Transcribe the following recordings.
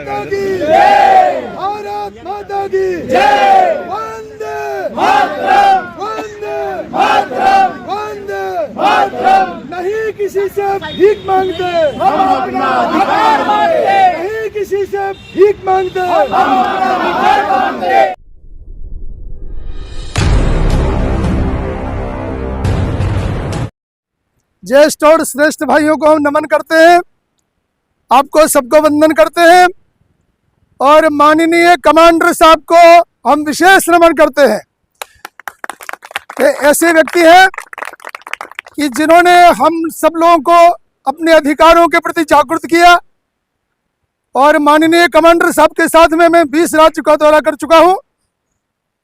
माता की जय, भारत माता की जय, वंदे मातरम, वंदे मातरम, वंदे मातरम। नहीं किसी से भीख मांगते, हम अपना अधिकार मांगते, नहीं किसी से भीख मांगते, हम अपना अधिकार मांगते। ज्येष्ठ और श्रेष्ठ भाइयों को हम नमन करते हैं, आपको सबको वंदन करते हैं और माननीय कमांडर साहब को हम विशेष नमन करते हैं। ये ऐसे व्यक्ति हैं कि जिन्होंने हम सब लोगों को अपने अधिकारों के प्रति जागरूक किया और माननीय कमांडर साहब के साथ में मैं 20 राज्य का दौरा कर चुका हूं।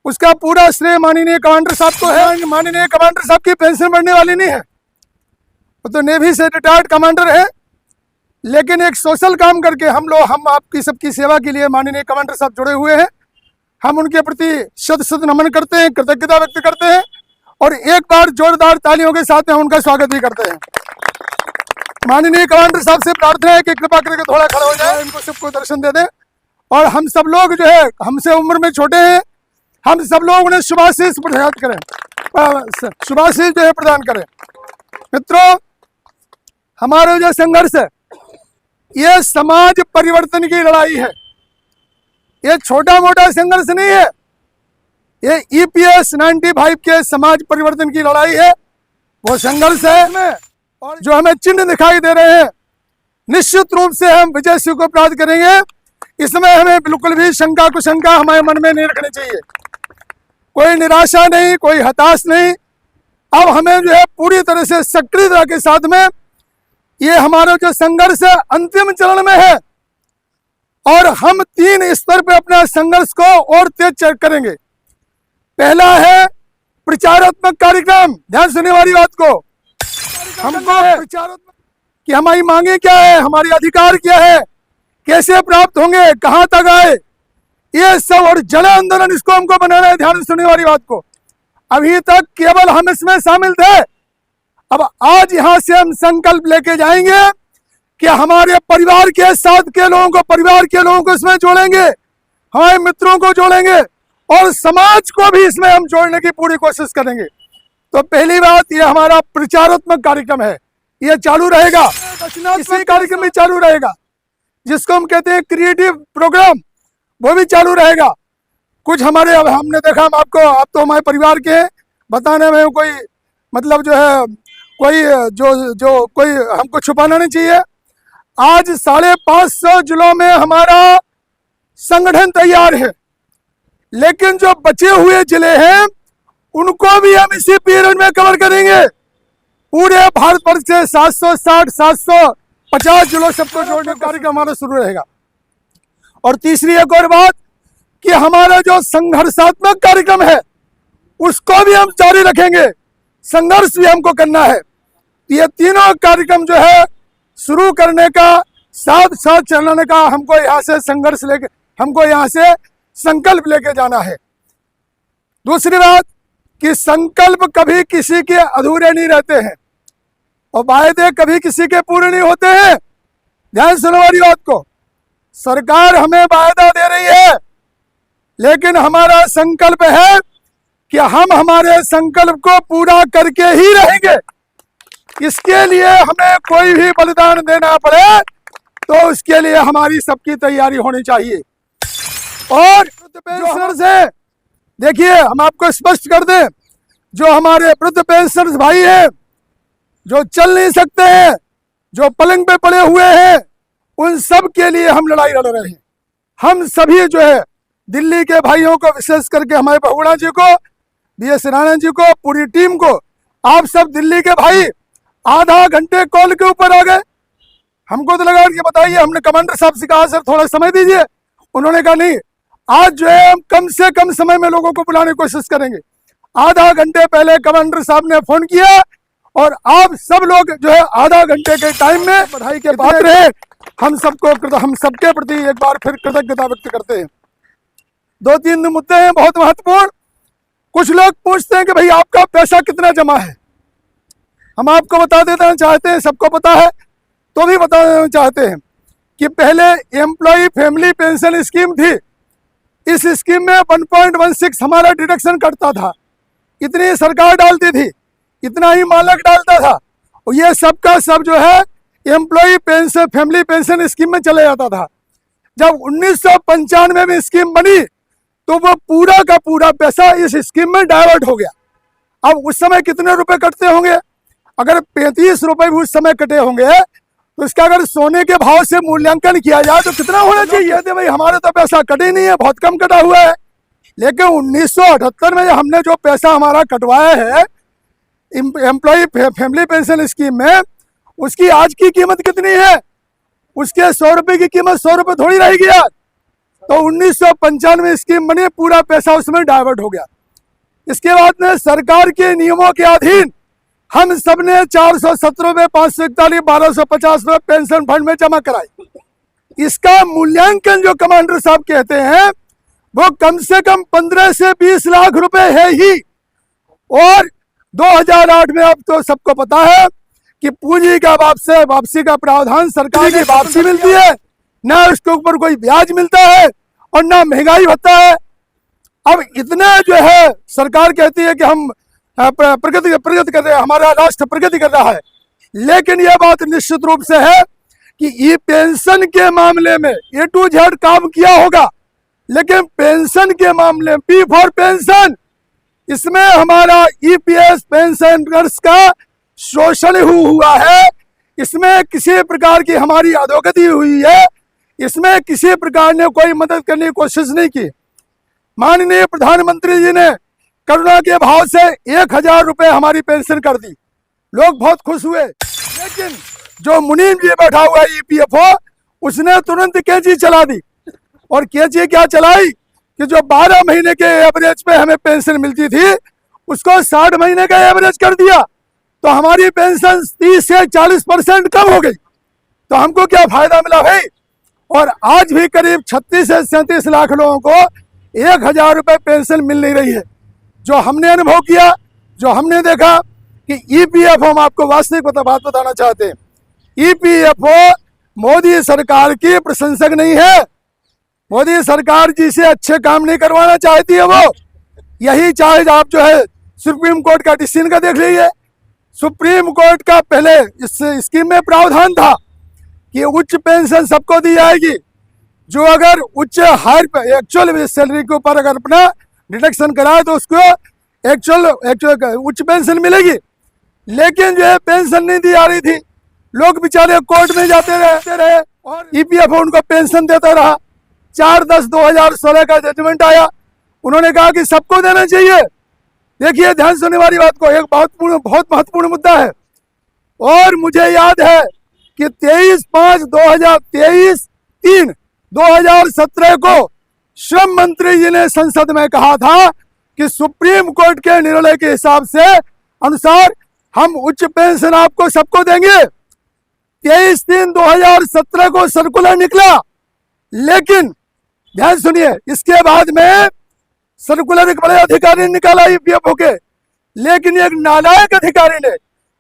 उसका पूरा श्रेय माननीय कमांडर साहब को है। माननीय कमांडर साहब की पेंशन बढ़ने वाली नहीं है, वो तो नेवी से रिटायर्ड कमांडर है, लेकिन एक सोशल काम करके हम आपकी सबकी सेवा के लिए माननीय कमांडर साहब जुड़े हुए हैं। हम उनके प्रति शत शत नमन करते हैं, कृतज्ञता व्यक्त करते हैं और एक बार जोरदार तालियों के साथ हम उनका स्वागत भी करते हैं। माननीय कमांडर साहब से प्रार्थना है कि कृपा करके थोड़ा खड़ा हो जाए, इनको सबको दर्शन दे दें। और हम सब लोग जो है हमसे उम्र में छोटे हैं, हम सब लोग उन्हें शुभाशीष प्रदान करें, शुभाशीष जो है प्रदान करें। मित्रों, हमारा जो संघर्ष है ये समाज परिवर्तन की लड़ाई है, ये छोटा मोटा संघर्ष नहीं है, ये EPS 95 के समाज परिवर्तन की लड़ाई है। वो संघर्ष है और जो हमें चिन्ह दिखाई दे रहे हैं, निश्चित रूप से हम विजय सिंह को प्राप्त करेंगे। इसमें हमें बिल्कुल भी शंका कुशंका हमारे मन में नहीं रखनी चाहिए, कोई निराशा नहीं, कोई हताश नहीं। अब हमें जो है पूरी तरह से सक्रियता के साथ में ये हमारा जो संघर्ष है अंतिम चरण में है और हम 3 स्तर पे अपने संघर्ष को और तेज करेंगे। पहला है प्रचारात्मक कार्यक्रम, ध्यान सुनने वाली बात को, हमको प्रचारात्मक कि हमारी मांगे क्या है, हमारे अधिकार क्या है, कैसे प्राप्त होंगे, कहां तक आए, ये सब और जन आंदोलन इसको हमको बनाना है। ध्यान सुनने वाली बात को, अभी तक केवल हम इसमें शामिल थे, अब आज यहां से हम संकल्प लेके जाएंगे कि हमारे परिवार के साथ के लोगों को, परिवार के लोगों को इसमें जोड़ेंगे, हमारे मित्रों को जोड़ेंगे और समाज को भी इसमें हम जोड़ने की पूरी कोशिश करेंगे। तो पहली बात, ये हमारा प्रचारात्मक कार्यक्रम है, ये चालू रहेगा, इसी कार्यक्रम में चालू रहेगा। जिसको हम कहते हैं क्रिएटिव प्रोग्राम, वो भी चालू रहेगा। कुछ हमारे, अब हमने देखा, हम आपको, आप तो हमारे परिवार के हैं, बताने में कोई मतलब जो है कोई जो कोई हमको छुपाना नहीं चाहिए। आज 550 जिलों में हमारा संगठन तैयार है, लेकिन जो बचे हुए जिले हैं उनको भी हम इसी पीरियड में कवर करेंगे। पूरे भारतवर्ष से 760 750 जिलों सबको जोड़ने का कार्यक्रम हमारा शुरू रहेगा। और तीसरी एक और बात कि हमारा जो संघर्षात्मक कार्यक्रम है उसको भी हम जारी रखेंगे, संघर्ष भी हमको करना है। ये तीनों कार्यक्रम जो है शुरू करने का, साथ साथ चलाने का, हमको यहाँ से संघर्ष लेके, हमको यहाँ से संकल्प लेके जाना है। दूसरी बात कि संकल्प कभी किसी के अधूरे नहीं रहते हैं और वायदे कभी किसी के पूरे नहीं होते हैं। ध्यान सुनो वाली बात को, सरकार हमें वायदा दे रही है, लेकिन हमारा संकल्प है कि हम हमारे संकल्प को पूरा करके ही रहेंगे। इसके लिए हमें कोई भी बलिदान देना पड़े तो उसके लिए हमारी सबकी तैयारी होनी चाहिए। और पेंशनर से देखिए, हम आपको स्पष्ट कर दें, जो हमारे वृद्ध पेंशनर्स भाई हैं, जो चल नहीं सकते हैं, जो पलंग पे पड़े हुए हैं, उन सब के लिए हम लड़ाई लड़ रहे हैं। हम सभी जो है दिल्ली के भाइयों को, विशेष करके हमारे बहुगुणा जी को, BS राणा जी को, पूरी टीम को, आप सब दिल्ली के भाई आधा घंटे कॉल के ऊपर आ गए। हमको तो लगा कि बताइए, हमने कमांडर साहब से कहा सर थोड़ा समय दीजिए, उन्होंने कहा नहीं, आज जो है हम कम से कम समय में लोगों को बुलाने की कोशिश करेंगे। आधा घंटे पहले कमांडर साहब ने फोन किया और आप सब लोग जो है आधा घंटे के टाइम में बधाई के पात्र हैं। हम सबके प्रति एक बार फिर कृतज्ञता व्यक्त करते हैं। 2-3 मुद्दे हैं बहुत महत्वपूर्ण। कुछ लोग पूछते हैं कि भाई आपका पैसा कितना जमा है। हम आपको बता देना चाहते हैं, सबको पता है तो भी बता देना चाहते हैं। कि पहले एम्प्लॉय फैमिली पेंशन स्कीम थी, इस स्कीम में 1.16 हमारा डिडक्शन कटता था, इतनी सरकार डालती थी, इतना ही मालक डालता था, और ये सबका सब जो है employ pension family pension scheme में चले जाता था। जब 1995 में स्कीम बनी तो वो पूरा का पूरा पैसा इस स्कीम में डाइवर्ट हो गया। अब उस समय कितने रुपए कटते होंगे? अगर 35 रुपए भी उस समय कटे होंगे तो इसका अगर सोने के भाव से मूल्यांकन किया जाए तो कितना होना चाहिए? तो भाई हमारा तो पैसा कटे नहीं है, बहुत कम कटा हुआ है। लेकिन 1978 में हमने जो पैसा हमारा कटवाया है एम्प्लॉय फैमिली पेंशन स्कीम में, उसकी आज की कीमत कितनी है? उसके 100 रुपए की कीमत 100 रुपए थोड़ी रहेगी यार। तो 1995 स्कीम बनी, पूरा पैसा उसमें डाइवर्ट हो गया। इसके बाद में सरकार के नियमों के अधीन हम सबने 470 रुपए, 541, 1250 रुपए पेंशन फंड में जमा कराई। इसका मूल्यांकन जो कमांडर साहब कहते हैं वो कम से कम 15 से 20 लाख रुपए है ही। और 2008 में अब तो सबको पता है कि पूंजी का वापसी का प्रावधान सरकार की वापसी मिलती है, ना उसके ऊपर कोई ब्याज मिलता है और ना महंगाई होता है। अब इतना जो है सरकार कहती है कि हम प्रगति कर रहे हैं, हमारा राष्ट्र प्रगति कर रहा है, लेकिन यह बात निश्चित रूप से है कि ये पेंशन के मामले में A to Z काम किया होगा, लेकिन पेंशन के मामले में पी फॉर पेंशन, इसमें हमारा EPS पेंशनर्स का शोषण हुआ है, इसमें किसी प्रकार की हमारी अधोगति हुई है, इसमें किसी प्रकार ने कोई मदद करने की कोशिश नहीं की। माननीय प्रधानमंत्री जी ने करुणा के भाव से 1000 रुपए हमारी पेंशन कर दी, लोग बहुत खुश हुए। लेकिन जो मुनीम जी बैठा हुआ है EPFO, उसने तुरंत कैंची चला दी। और कैंची क्या चलाई कि जो 12 महीने के एवरेज पे हमें पेंशन मिलती थी उसको 60 महीने का एवरेज कर दिया, तो हमारी पेंशन 30 से 40% कम हो गई। तो हमको क्या फायदा मिला भाई? और आज भी करीब 36 से 37 लाख लोगों को 1000 रुपए पेंशन मिल नहीं रही है। जो हमने अनुभव किया, जो हमने देखा कि EPFO, हम आपको वास्तविक बात बताना चाहते हैं, EPFO मोदी सरकार की प्रशंसक नहीं है। मोदी सरकार जी से अच्छे काम नहीं करवाना चाहती है वो। यही चाहे आप जो है सुप्रीम कोर्ट का डिसीजन का देख लीजिए। सुप्रीम कोर्ट का पहले इस स्कीम में प्रावधान था कि उच्च पेंशन सबको दी जाएगी, जो अगर उच्च हायर एक्चुअल सैलरी के ऊपर अगर अपना डिडक्शन कराए तो उसको एक्चुअल उच्च पेंशन मिलेगी। लेकिन जो है पेंशन नहीं दी जा रही थी, लोग बेचारे कोर्ट में जाते रहे और EPFO उनको पेंशन देता रहा। 4/10/2016 का जजमेंट आया, उन्होंने कहा कि सबको देना चाहिए। देखिए ध्यान सुनने वाली बात को, एक बहुत महत्वपूर्ण मुद्दा है। और मुझे याद है कि 23/5/2017 को श्रम मंत्री जी ने संसद में कहा था कि सुप्रीम कोर्ट के निर्णय के हिसाब से अनुसार हम उच्च पेंशन आपको सबको देंगे। 23/3/2017 को सर्कुलर निकला, लेकिन ध्यान सुनिए, इसके बाद में सर्कुलर एक बड़े अधिकारी ने निकाला EPFO के, लेकिन एक नालायक अधिकारी ने,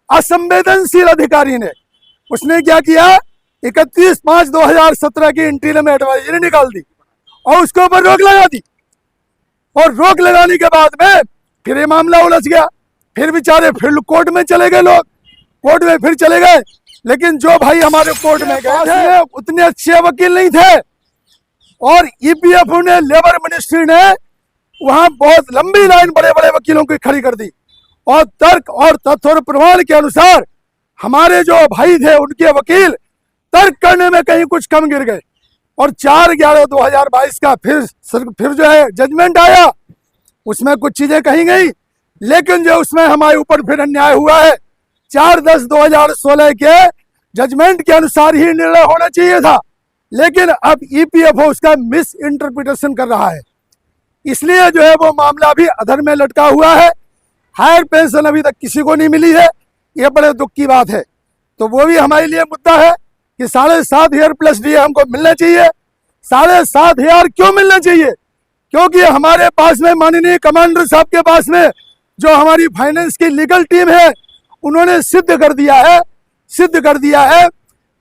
असंवेदनशील अधिकारी ने, उसने क्या किया, 31/5/2017 की इंटीरियम एडवाइजरी निकाल दी और उसके ऊपर रोक लगा दी। और रोक लगाने के बाद में फिर ये मामला उलझ गया, फिर बेचारे फिर कोर्ट में चले गए, लोग कोर्ट में फिर चले गए। लेकिन जो भाई हमारे कोर्ट में गए थे उतने अच्छे वकील नहीं थे, और EPFO ने, लेबर मिनिस्ट्री ने वहां बहुत लंबी लाइन बड़े बड़े वकीलों की खड़ी कर दी, और तर्क और तथ्य और प्रमाण के अनुसार हमारे जो भाई थे उनके वकील तर्क करने में कहीं कुछ कम गिर गए। और 4/11/2022 का फिर जो है जजमेंट आया, उसमें कुछ चीजें कही गई, लेकिन जो उसमें हमारे ऊपर फिर अन्याय हुआ है। 4/10/2016 के जजमेंट के अनुसार ही निर्णय होना चाहिए था, लेकिन अब EPFO उसका मिस इंटरप्रिटेशन कर रहा है, इसलिए जो है वो मामला भी अधर में लटका हुआ है। हायर पेंशन अभी तक किसी को नहीं मिली है, ये बड़े दुख की बात है। तो वो भी हमारे लिए मुद्दा है कि 7,500 प्लस DA हमको मिलना चाहिए। 7,500 क्यों मिलना चाहिए? क्योंकि हमारे पास में माननीय कमांडर साहब के पास में जो हमारी फाइनेंस की लीगल टीम है, उन्होंने सिद्ध कर दिया है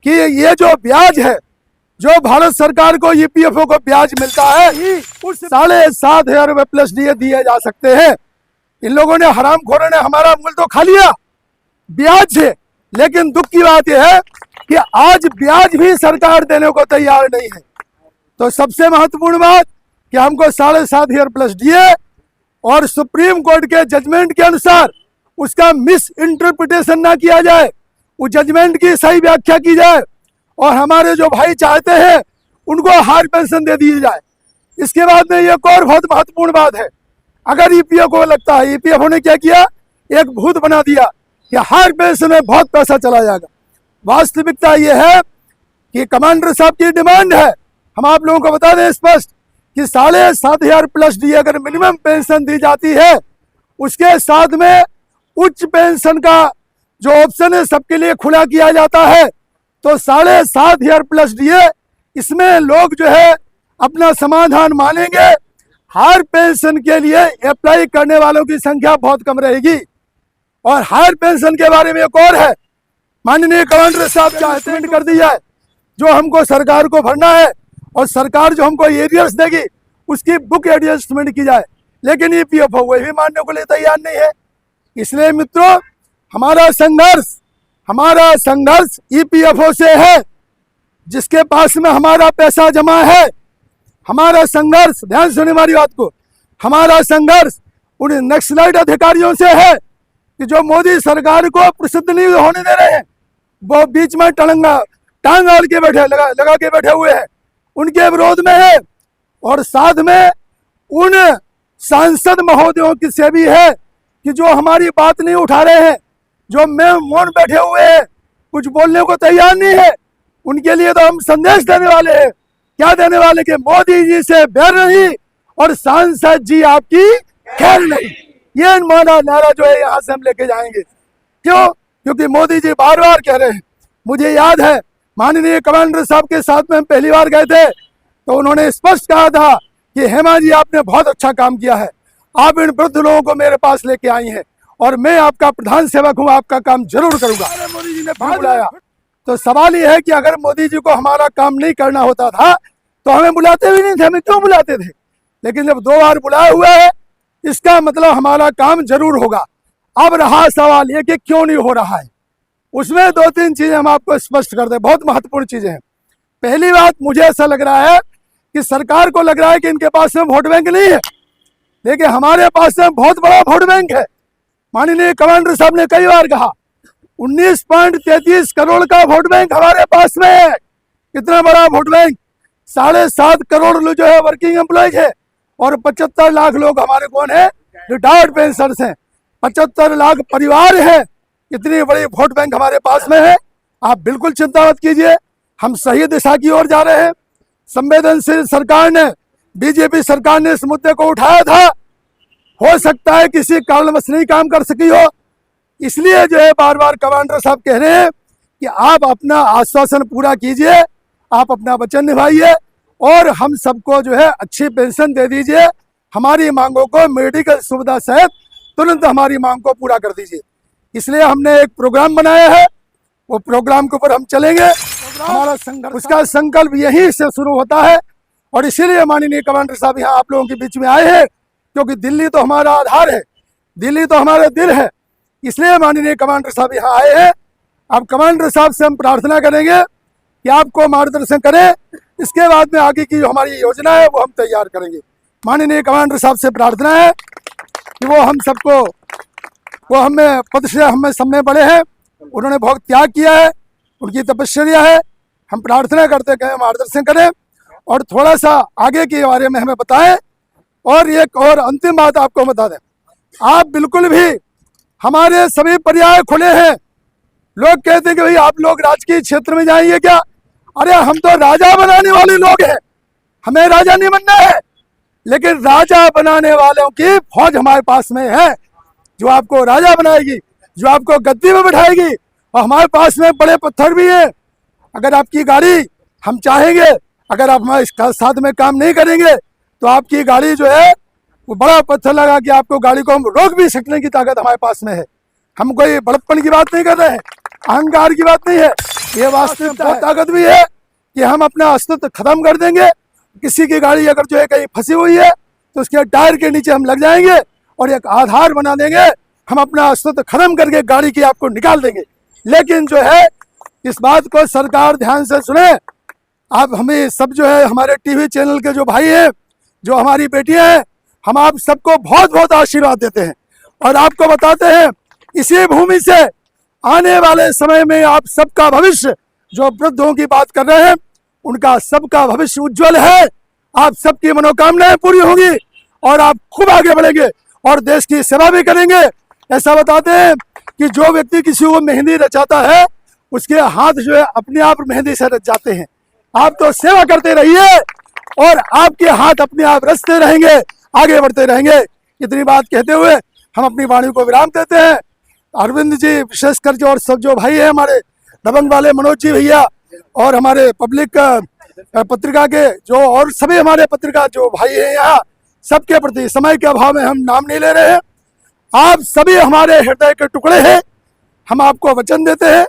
कि ये जो ब्याज है जो भारत सरकार को ईपीएफओ को ब्याज मिलता है उस 7,500 रुपए प्लस डीए दिए जा सकते हैं। इन लोगों ने, हरामखोरों ने हमारा मूल तो खा लिया ब्याज से, लेकिन दुख की बात यह है कि आज ब्याज भी सरकार देने को तैयार नहीं है। तो सबसे महत्वपूर्ण बात कि हमको 7,500 प्लस डीए और सुप्रीम कोर्ट के जजमेंट के अनुसार उसका मिस इंटरप्रिटेशन ना किया जाए, उस जजमेंट की सही व्याख्या की जाए और हमारे जो भाई चाहते हैं उनको हायर पेंशन दे दी जाए। इसके बाद में एक और बहुत महत्वपूर्ण बात है, अगर ईपीएफओ को लगता है, ईपीएफओ ने क्या किया, एक भूत बना दिया कि हायर पेंशन में बहुत पैसा चला जाएगा। वास्तविकता यह है कि कमांडर साहब की डिमांड है, हम आप लोगों को बता दें स्पष्ट कि 7,500 प्लस डी अगर मिनिमम पेंशन दी जाती है, उसके साथ में उच्च पेंशन का जो ऑप्शन है सबके लिए खुला किया जाता है, तो 7,500 प्लस डीए, इसमें लोग जो है अपना समाधान मानेंगे। हायर पेंशन के लिए अप्लाई करने वालों की संख्या बहुत कम रहेगी। और हायर पेंशन के बारे में एक और है, माननीय कमांडर साहब चाहते कर दिया है, जो हमको सरकार को भरना है और सरकार जो हमको एरियर्स देगी उसकी बुक एडजस्टमेंट की जाए, लेकिन ईपीएफओ वही भी मानने को लिए तैयार नहीं है। इसलिए मित्रों, हमारा संघर्ष ईपीएफओ से है, जिसके पास में हमारा पैसा जमा है। हमारा संघर्ष, ध्यान सुनिए हमारी बात को, हमारा संघर्ष उन नक्सलाइट अधिकारियों से है कि जो मोदी सरकार को प्रसिद्ध नहीं होने दे रहे हैं, वो बीच में टांग आल के बैठे लगा के बैठे हुए हैं, उनके विरोध में है। और साथ में उन सांसद महोदयों की से भी है कि जो हमारी बात नहीं उठा रहे हैं, जो मौन बैठे हुए हैं, कुछ बोलने को तैयार नहीं है। उनके लिए तो हम संदेश देने वाले हैं, क्या देने वाले कि मोदी जी से बैर नहीं और सांसद जी आपकी खैर नहीं। ये माना नारा जो है यहाँ से हम लेके जाएंगे। क्यों? क्योंकि मोदी जी बार बार कह रहे हैं। मुझे याद है माननीय कमांडर साहब के साथ में हम पहली बार गए थे, तो उन्होंने स्पष्ट कहा था कि हेमा जी आपने बहुत अच्छा काम किया है, आप इन वृद्ध लोगों को मेरे पास लेके आई हैं और मैं आपका प्रधान सेवक हूँ, आपका काम जरूर करूंगा। मोदी जी ने फिर बुलाया, तो सवाल यह है कि अगर मोदी जी को हमारा काम नहीं करना होता था तो हमें बुलाते भी नहीं थे, हमें क्यों बुलाते थे? लेकिन जब 2 बार बुलाया हुआ है, इसका मतलब हमारा काम जरूर होगा। अब रहा सवाल ये कि क्यों नहीं हो रहा है, उसमें 2-3 चीजें हम आपको स्पष्ट कर दें, बहुत महत्वपूर्ण चीजें हैं। पहली बात, मुझे ऐसा लग रहा है कि सरकार को लग रहा है कि इनके पास में वोट बैंक नहीं है, लेकिन हमारे पास में बहुत बड़ा वोट बैंक है। माननीय कमांडर साहब ने कई बार कहा 19.33 करोड़ का वोट बैंक हमारे पास में है। कितना बड़ा वोट बैंक, 7.5 करोड़ जो है वर्किंग एम्प्लॉयज है और 75 लाख लोग हमारे कौन है, रिटायर्ड पेंशनर्स हैं, 75 लाख परिवार है। इतनी बड़ी वोट बैंक हमारे पास में है। आप बिल्कुल चिंता मत कीजिए, हम सही दिशा की ओर जा रहे हैं। संवेदनशील सरकार ने, बीजेपी सरकार ने इस मुद्दे को उठाया था, हो सकता है किसी कारणवश नहीं काम कर सकी हो, इसलिए जो है बार बार कमांडर साहब कह रहे हैं कि आप अपना आश्वासन पूरा कीजिए, आप अपना वचन निभाइए और हम सबको जो है अच्छी पेंशन दे दीजिए। हमारी मांगों को मेडिकल सुविधा सहित तुरंत हमारी मांग को पूरा कर दीजिए। इसलिए हमने एक प्रोग्राम बनाया है, वो प्रोग्राम के ऊपर हम चलेंगे। हमारा संघर्ष, उसका संकल्प यहीं से शुरू होता है और इसीलिए माननीय कमांडर साहब यहाँ आप लोगों के बीच में आए हैं, क्योंकि दिल्ली तो हमारा आधार है, दिल्ली तो हमारा दिल है। इसलिए माननीय कमांडर साहब यहाँ आए हैं। अब कमांडर साहब से हम प्रार्थना करेंगे कि आपको मार्गदर्शन करें, इसके बाद में आगे की जो हमारी योजना है वो हम तैयार करेंगे। माननीय कमांडर साहब से प्रार्थना है कि वो हम सबको, वो हमें पद से हमें सब में बड़े हैं, उन्होंने बहुत त्याग किया है, उनकी तपस्या है। हम प्रार्थना करते हैं मार्गदर्शन करें और थोड़ा सा आगे के बारे में हमें बताएं। और एक और अंतिम बात आपको बता दें, आप बिल्कुल भी, हमारे सभी पर्याय खुले हैं। लोग कहते हैं कि भाई आप लोग राजकीय क्षेत्र में जाएंगे क्या? अरे हम तो राजा बनाने वाले लोग हैं, हमें राजा नहीं बनना है, लेकिन राजा बनाने वालों की फौज हमारे पास में है, जो आपको राजा बनाएगी, जो आपको गद्दी में बैठाएगी। और हमारे पास में बड़े पत्थर भी है। अगर आपकी गाड़ी, हम चाहेंगे अगर आप हमारे साथ में काम नहीं करेंगे तो आपकी गाड़ी जो है वो बड़ा पत्थर लगा के आपको, गाड़ी को हम रोक भी सकने की ताकत हमारे पास में है। हम कोई बड़प्पन की बात नहीं कर रहे हैं, अहंकार की बात नहीं है, ये वास्तविक ताकत भी है कि हम अपना अस्तित्व खत्म कर देंगे। किसी की गाड़ी अगर जो है कहीं फंसी हुई है तो उसके टायर के नीचे हम लग जाएंगे और एक आधार बना देंगे, हम अपना अस्तित्व खत्म करके गाड़ी की आपको निकाल देंगे। लेकिन जो है इस बात को सरकार ध्यान से सुने। आप हमें सब जो है हमारे टीवी चैनल के जो भाई हैं, जो हमारी बेटियां हैं, हम आप सबको बहुत बहुत आशीर्वाद देते हैं और आपको बताते हैं इसी भूमि से आने वाले समय में आप सबका भविष्य, जो वृद्धों की बात कर रहे हैं, उनका सबका भविष्य उज्जवल है। आप सबकी मनोकामनाएं पूरी होंगी और आप खूब आगे बढ़ेंगे और देश की सेवा भी करेंगे। ऐसा बताते हैं कि जो व्यक्ति किसी को मेहंदी रचाता है उसके हाथ जो है अपने आप मेहंदी से रच जाते हैं। आप तो सेवा करते रहिए और आपके हाथ अपने आप रचते रहेंगे, आगे बढ़ते रहेंगे। इतनी बात कहते हुए हम अपनी वाणी को विराम देते हैं। अरविंद जी विशेषकर जो और सब जो भाई है हमारे दबंग वाले मनोज जी भैया और हमारे पब्लिक पत्रिका के जो और सभी हमारे पत्रिका जो भाई हैं यहाँ, सबके प्रति समय के अभाव में हम नाम नहीं ले रहे हैं। आप सभी हमारे हृदय के टुकड़े हैं। हम आपको वचन देते हैं,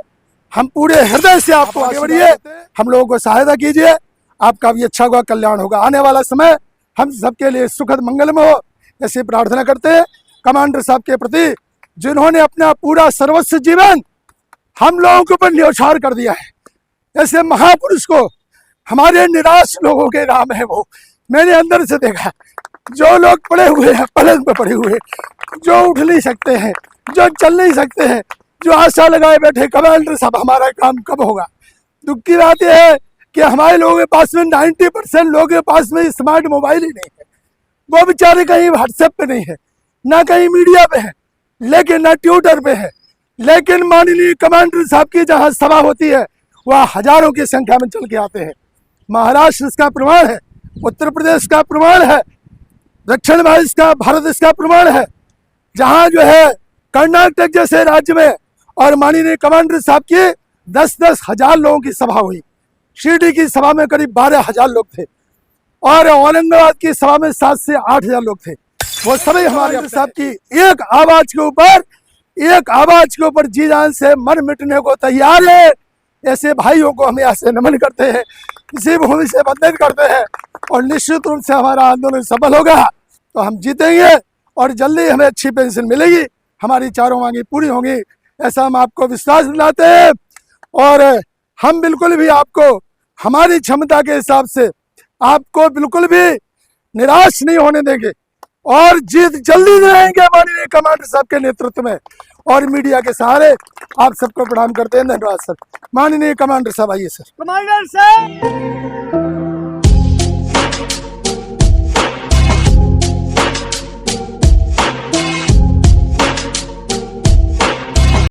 हम पूरे हृदय से आपको आगे बढ़िए, हम लोगों को सहायता कीजिए, आपका भी अच्छा होगा, कल्याण होगा। आने वाला समय हम सबके लिए सुखद मंगलमय हो, ऐसी प्रार्थना करते हैं कमांडर साहब के प्रति, जिन्होंने अपना पूरा सर्वस्व जीवन हम लोगों के ऊपर न्यौछावर कर दिया है। ऐसे महापुरुष को हमारे निराश लोगों के नाम है वो। मैंने अंदर से देखा, जो लोग पड़े हुए हैं, पलंग पे पड़े हुए, जो उठ नहीं सकते हैं, जो चल नहीं सकते हैं, जो आशा लगाए बैठे कमांडर साहब हमारा काम कब होगा। दुख की बात यह है कि हमारे लोगों के पास में 90% लोगों के पास में स्मार्ट मोबाइल ही नहीं है। वो बेचारे कहीं व्हाट्सएप पे नहीं है, ना कहीं मीडिया पे है, लेकिन ना ट्विटर पे है। लेकिन माननीय कमांडर साहब की जहाँ सभा होती है वह हजारों की संख्या में चल के आते हैं। महाराष्ट्र इसका प्रमाण है, उत्तर प्रदेश का प्रमाण है, दक्षिण भारत इसका प्रमाण है। जहाँ जो है कर्नाटक जैसे राज्य में और माननीय कमांडर साहब की 10-10 हजार लोगों की सभा हुई। शिरडी की सभा में करीब 12,000 लोग थे और औरंगाबाद की सभा में 7 से 8 हजार लोग थे। वो सभी हमारे साहब की एक आवाज के ऊपर जी जान से मर मिटने को तैयार है। ऐसे भाइयों को हम यहाँ से नमन करते हैं, इसी भूमि से वंदन करते हैं और निश्चित रूप से हमारा आंदोलन सफल होगा तो हम जीतेंगे और जल्दी हमें अच्छी पेंशन मिलेगी, हमारी चारों मांगे पूरी होंगी, ऐसा हम आपको विश्वास दिलाते हैं। और हम बिल्कुल भी आपको हमारी क्षमता के हिसाब से आपको बिल्कुल भी निराश नहीं होने देंगे और जीत जल्दी दिलाएंगे माननीय कमांडर साहब के नेतृत्व में और मीडिया के सहारे। आप सबको प्रणाम करते हैं, धन्यवाद सर। माननीय कमांडर साहब आइए सर। कमांडर साहब